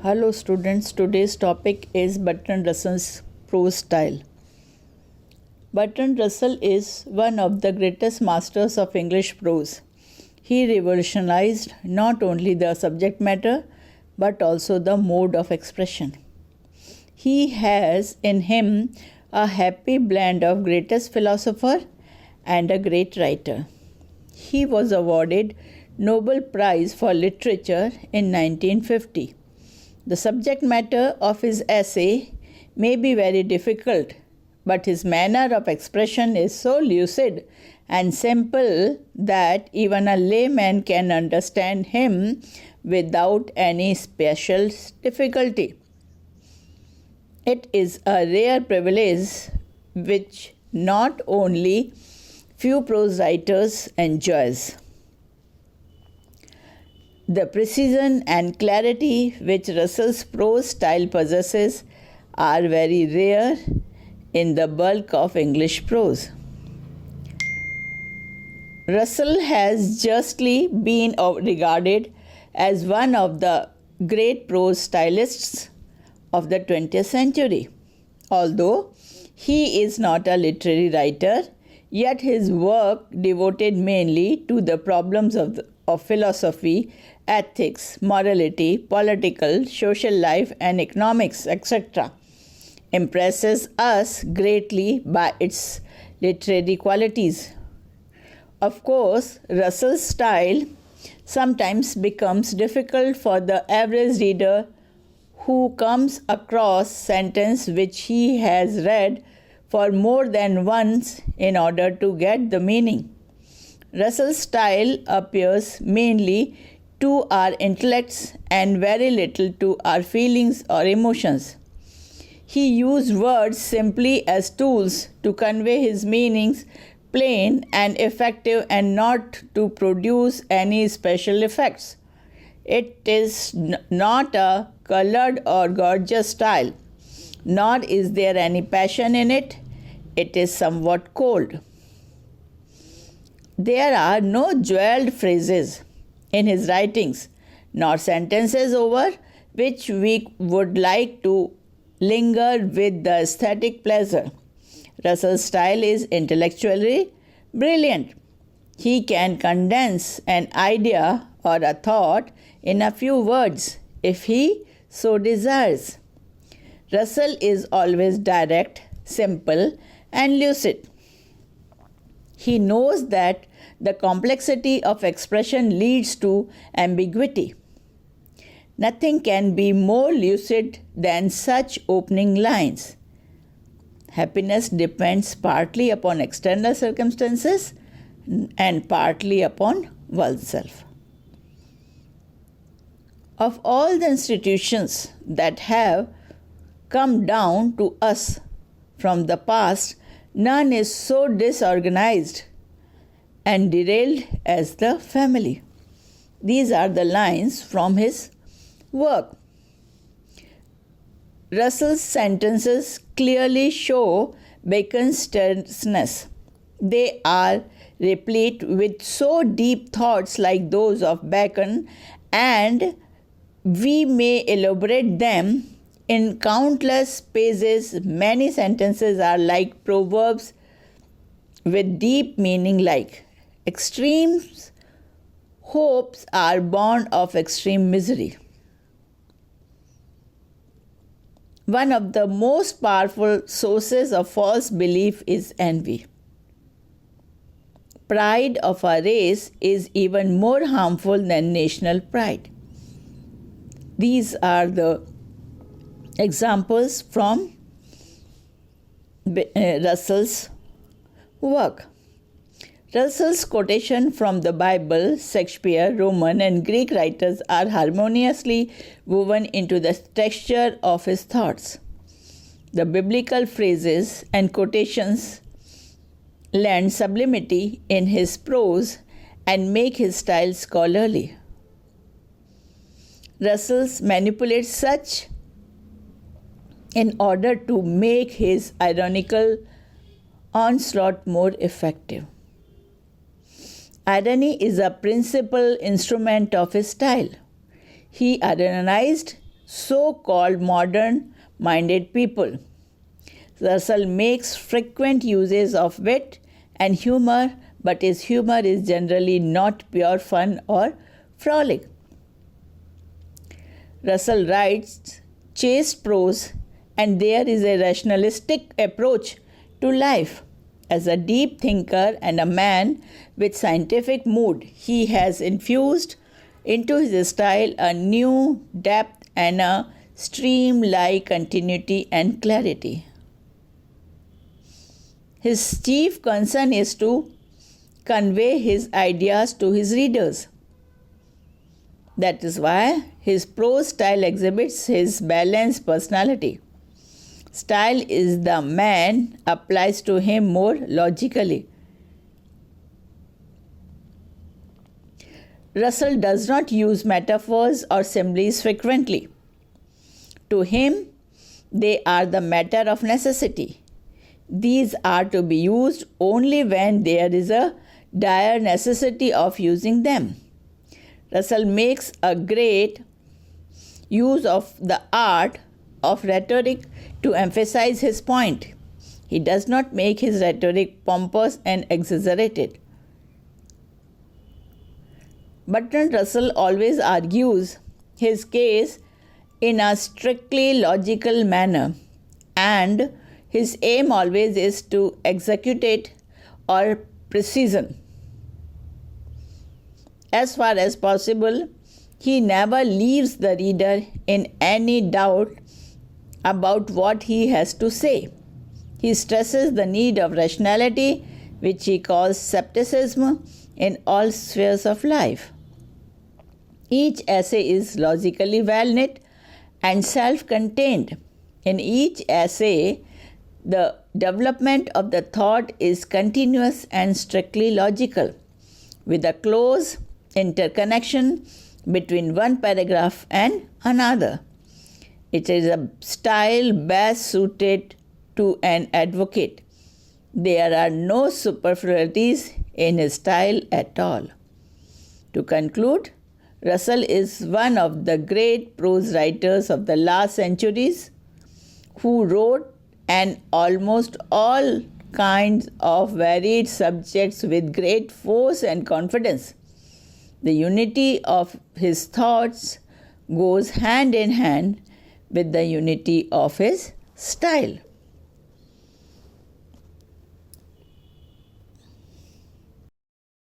Hello students, today's topic is Bertrand Russell's prose style. Bertrand Russell is one of the greatest masters of English prose. He revolutionized not only the subject matter but also the mode of expression. He has in him a happy blend of greatest philosopher and a great writer. He was awarded Nobel Prize for Literature in 1950. The subject matter of his essay may be very difficult, but his manner of expression is so lucid and simple that even a layman can understand him without any special difficulty. It is a rare privilege which not only few prose writers enjoys. The precision and clarity which Russell's prose style possesses are very rare in the bulk of English prose. Russell has justly been regarded as one of the great prose stylists of the 20th century. Although he is not a literary writer, yet his work devoted mainly to the problems of philosophy, ethics, morality, political, social life, and economics, etc., impresses us greatly by its literary qualities. Of course, Russell's style sometimes becomes difficult for the average reader who comes across sentence which he has read for more than once in order to get the meaning. Russell's style appeals mainly to our intellects and very little to our feelings or emotions. He used words simply as tools to convey his meanings, plain and effective, and not to produce any special effects. It is not a colored or gorgeous style, nor is there any passion in it. It is somewhat cold. There are no jeweled phrases in his writings, nor sentences over which we would like to linger with the aesthetic pleasure. Russell's style is intellectually brilliant. He can condense an idea or a thought in a few words if he so desires. Russell is always direct, simple, and lucid. He knows that the complexity of expression leads to ambiguity. Nothing can be more lucid than such opening lines. Happiness depends partly upon external circumstances and partly upon oneself. Of all the institutions that have come down to us from the past, none is so disorganized and derailed as the family. These are the lines from his work. Russell's sentences clearly show Bacon's terseness. They are replete with so deep thoughts like those of Bacon, and we may elaborate them in countless pages. Many sentences are like proverbs with deep meaning, like extreme hopes are born of extreme misery. One of the most powerful sources of false belief is envy. Pride of a race is even more harmful than national pride. These are the examples from Russell's work. Russell's quotation from the Bible, Shakespeare, Roman, and Greek writers are harmoniously woven into the texture of his thoughts. The biblical phrases and quotations lend sublimity in his prose and make his style scholarly. Russell manipulates such in order to make his ironical onslaught more effective. Irony is a principal instrument of his style. He ironized so-called modern-minded people. Russell makes frequent uses of wit and humor, but his humor is generally not pure fun or frolic. Russell writes chaste prose, and there is a rationalistic approach to life. As a deep thinker and a man with scientific mood, he has infused into his style a new depth and a stream-like continuity and clarity. His chief concern is to convey his ideas to his readers. That is why his prose style exhibits his balanced personality. Style is the man applies to him more logically. Russell does not use metaphors or similes frequently. To him, they are the matter of necessity. These are to be used only when there is a dire necessity of using them. Russell makes a great use of the art of rhetoric to emphasize his point. He does not make his rhetoric pompous and exaggerated. Bertrand Russell always argues his case in a strictly logical manner, and his aim always is to execute it or precision. As far as possible, he never leaves the reader in any doubt about what he has to say. He stresses the need of rationality, which he calls scepticism, in all spheres of life. Each essay is logically well-knit and self-contained. In each essay, the development of the thought is continuous and strictly logical, with a close interconnection between one paragraph and another. It is a style best suited to an advocate. There are no superfluities in his style at all. To conclude, Russell is one of the great prose writers of the last centuries who wrote on almost all kinds of varied subjects with great force and confidence. The unity of his thoughts goes hand in hand with the unity of his style.